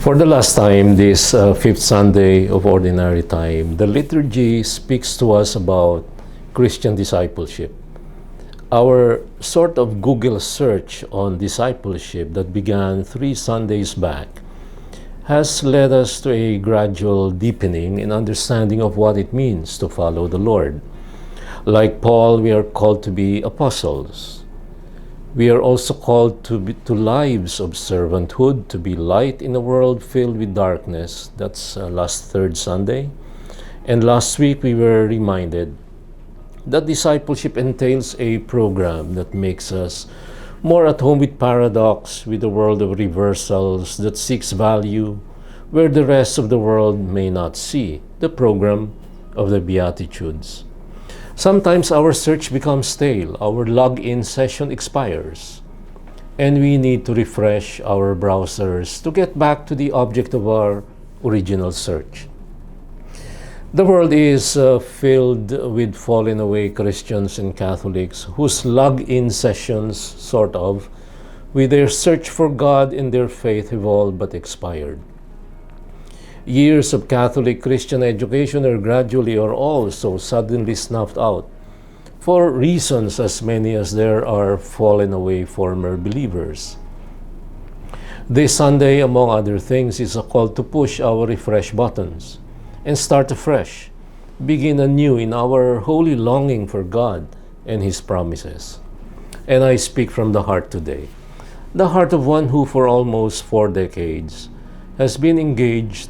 For the last time, this fifth Sunday of Ordinary Time, the liturgy speaks to us about Christian discipleship. Our sort of Google search on discipleship that began 3 Sundays back has led us to a gradual deepening in understanding of what it means to follow the Lord. Like Paul, we are called to be apostles. We are also called to lives of servanthood, to be light in a world filled with darkness. That's last third Sunday. And last week we were reminded that discipleship entails a program that makes us more at home with paradox, with a world of reversals that seeks value where the rest of the world may not see, the program of the Beatitudes. Sometimes our search becomes stale, our login session expires, and we need to refresh our browsers to get back to the object of our original search. The world is filled with fallen away Christians and Catholics whose login sessions, sort of, with their search for God and their faith have all but expired. Years of Catholic Christian education are gradually or also suddenly snuffed out for reasons as many as there are fallen away former believers. This Sunday, among other things, is a call to push our refresh buttons and start afresh, begin anew in our holy longing for God and His promises. And I speak from the heart today, the heart of one who for almost 4 decades has been engaged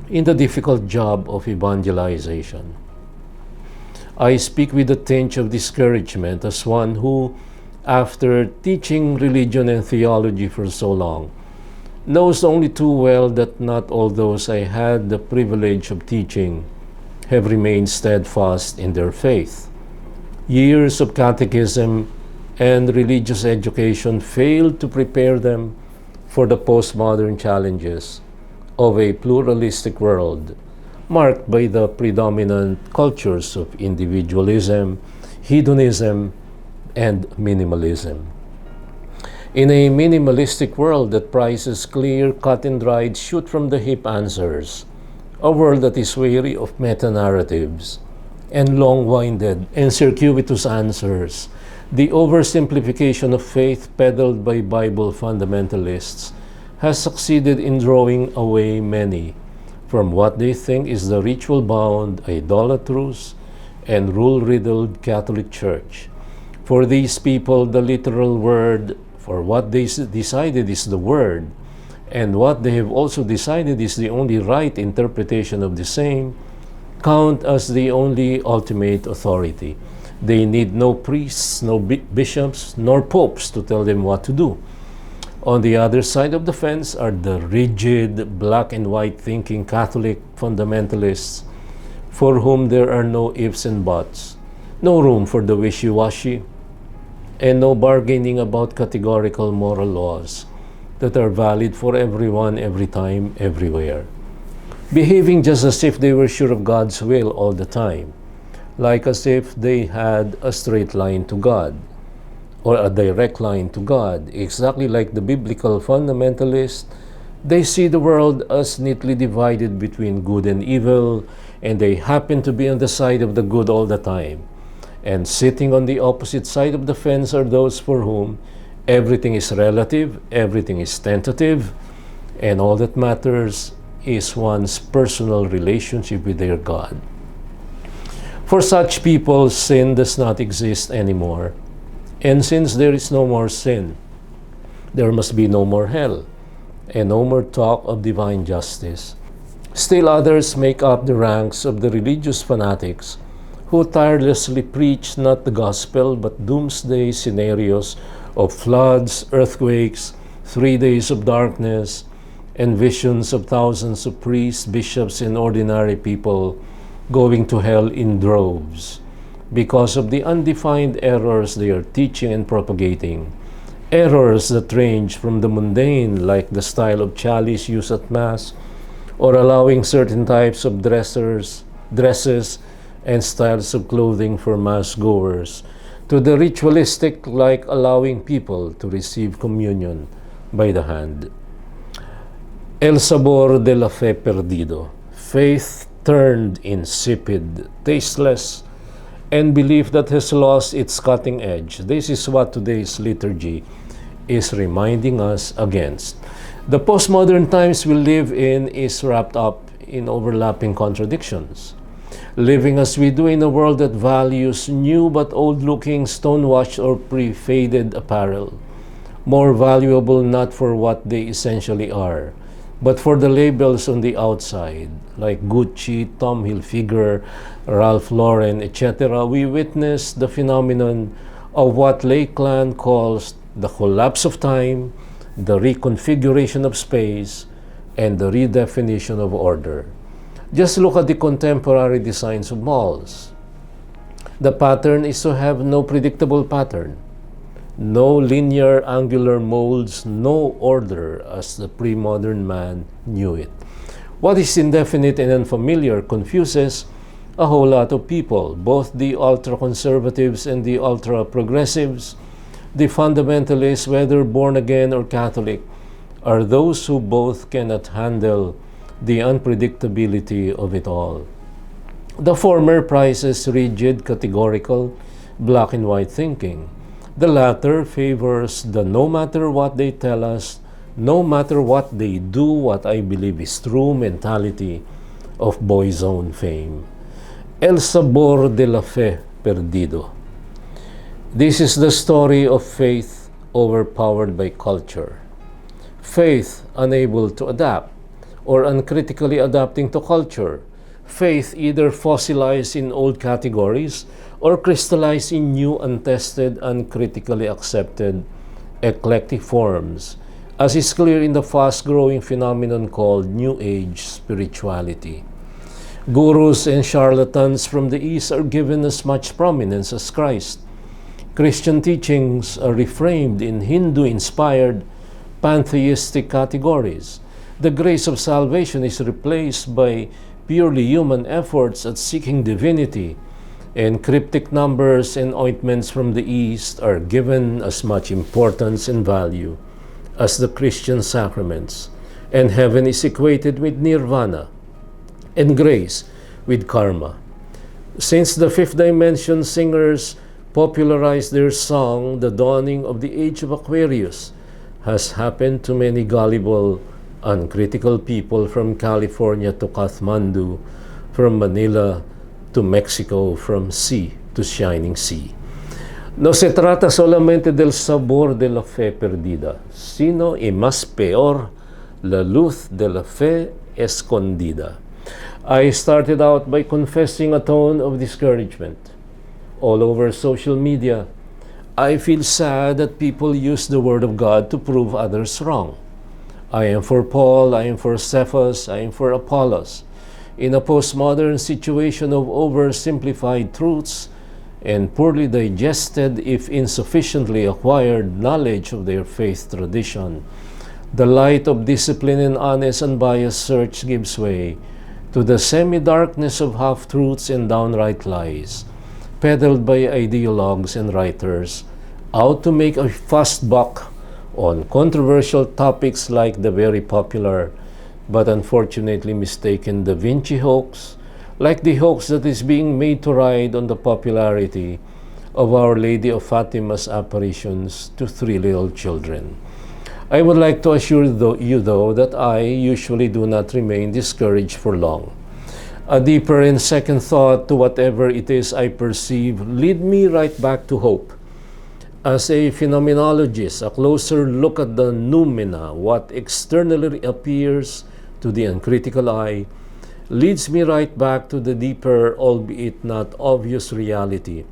in the difficult job of evangelization. I speak with a tinge of discouragement as one who, after teaching religion and theology for so long, knows only too well that not all those I had the privilege of teaching have remained steadfast in their faith. Years of catechism and religious education failed to prepare them for the postmodern challenges of a pluralistic world marked by the predominant cultures of individualism, hedonism, and minimalism. In a minimalistic world that prizes clear, cut and dried, shoot from the hip answers, a world that is weary of meta-narratives and long-winded and circuitous answers, the oversimplification of faith peddled by Bible fundamentalists has succeeded in drawing away many from what they think is the ritual-bound, idolatrous, and rule-riddled Catholic Church. For these people, the literal word for what they decided is the word, and what they have also decided is the only right interpretation of the same, count as the only ultimate authority. They need no priests, no bishops, nor popes to tell them what to do. On the other side of the fence are the rigid, black and white thinking Catholic fundamentalists for whom there are no ifs and buts, no room for the wishy-washy, and no bargaining about categorical moral laws that are valid for everyone, every time, everywhere. Behaving just as if they were sure of God's will all the time, like as if they had a straight line to God, or a direct line to God. Exactly like the biblical fundamentalists, they see the world as neatly divided between good and evil, and they happen to be on the side of the good all the time. And sitting on the opposite side of the fence are those for whom everything is relative, everything is tentative, and all that matters is one's personal relationship with their God. For such people, sin does not exist anymore. And since there is no more sin, there must be no more hell, and no more talk of divine justice. Still others make up the ranks of the religious fanatics who tirelessly preach not the gospel but doomsday scenarios of floods, earthquakes, 3 days of darkness, and visions of thousands of priests, bishops, and ordinary people going to hell in droves because of the undefined errors they are teaching and propagating. Errors that range from the mundane, like the style of chalice used at Mass, or allowing certain types of dresses and styles of clothing for Mass goers, to the ritualistic, like allowing people to receive communion by the hand. El sabor de la fe perdido. Faith turned insipid, tasteless, and belief that has lost its cutting edge. This is what today's liturgy is reminding us against. The postmodern times we live in is wrapped up in overlapping contradictions. Living as we do in a world that values new but old-looking, stone-washed or pre-faded apparel, more valuable not for what they essentially are, but for the labels on the outside, like Gucci, Tom Hilfiger, Ralph Lauren, etc., we witness the phenomenon of what Lakeland calls the collapse of time, the reconfiguration of space, and the redefinition of order. Just look at the contemporary designs of malls. The pattern is to have no predictable pattern, no linear angular molds, no order as the pre-modern man knew it. What is indefinite and unfamiliar confuses a whole lot of people, both the ultra-conservatives and the ultra-progressives. The fundamentalists, whether born again or Catholic, are those who both cannot handle the unpredictability of it all. The former prizes rigid, categorical, black and white thinking. The latter favors the no matter what they tell us, no matter what they do, what I believe is true mentality of boyzone fame. El sabor de la fe perdido. This is the story of faith overpowered by culture. Faith unable to adapt or uncritically adapting to culture. Faith either fossilized in old categories or crystallized in new, untested, uncritically accepted, eclectic forms, as is clear in the fast-growing phenomenon called New Age spirituality. Gurus and charlatans from the East are given as much prominence as Christ. Christian teachings are reframed in Hindu-inspired pantheistic categories. The grace of salvation is replaced by purely human efforts at seeking divinity, and cryptic numbers and ointments from the East are given as much importance and value as the Christian sacraments, and heaven is equated with nirvana, and grace with karma. Since the fifth dimension singers popularized their song, the dawning of the age of Aquarius has happened to many gullible, uncritical people from California to Kathmandu, from Manila to Mexico, from sea to shining sea. No se trata solamente del sabor de la fe perdida, sino y más peor, la luz de la fe escondida. I started out by confessing a tone of discouragement. All over social media, I feel sad that people use the Word of God to prove others wrong. I am for Paul, I am for Cephas, I am for Apollos. In a postmodern situation of oversimplified truths and poorly digested, if insufficiently acquired knowledge of their faith tradition, the light of discipline and honest unbiased search gives way to the semi-darkness of half-truths and downright lies, peddled by ideologues and writers out to make a fast buck on controversial topics like the very popular but unfortunately mistaken Da Vinci hoax, like the hoax that is being made to ride on the popularity of Our Lady of Fatima's apparitions to 3 little children. I would like to assure you though that I usually do not remain discouraged for long. A deeper and second thought to whatever it is I perceive lead me right back to hope. As a phenomenologist, a closer look at the noumena, what externally appears to the uncritical eye, leads me right back to the deeper, albeit not obvious reality,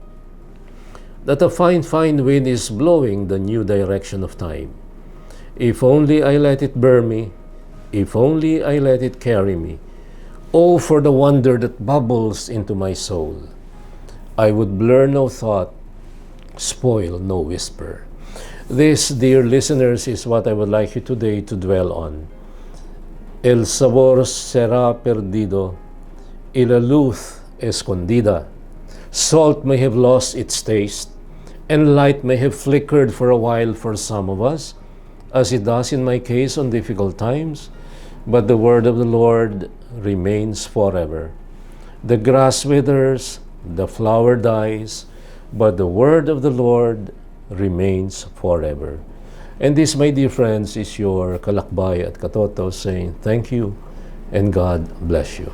that a fine wind is blowing the new direction of time. If only I let it bear me, if only I let it carry me. Oh, for the wonder that bubbles into my soul. I would blur no thought, spoil no whisper. This, dear listeners, is what I would like you today to dwell on. El sabor será perdido, y la luz escondida. Salt may have lost its taste, and light may have flickered for a while for some of us, as it does in my case on difficult times, but the word of the Lord remains forever. The grass withers, the flower dies, but the word of the Lord remains forever. And this, my dear friends, is your kalakbay at katoto saying thank you and God bless you.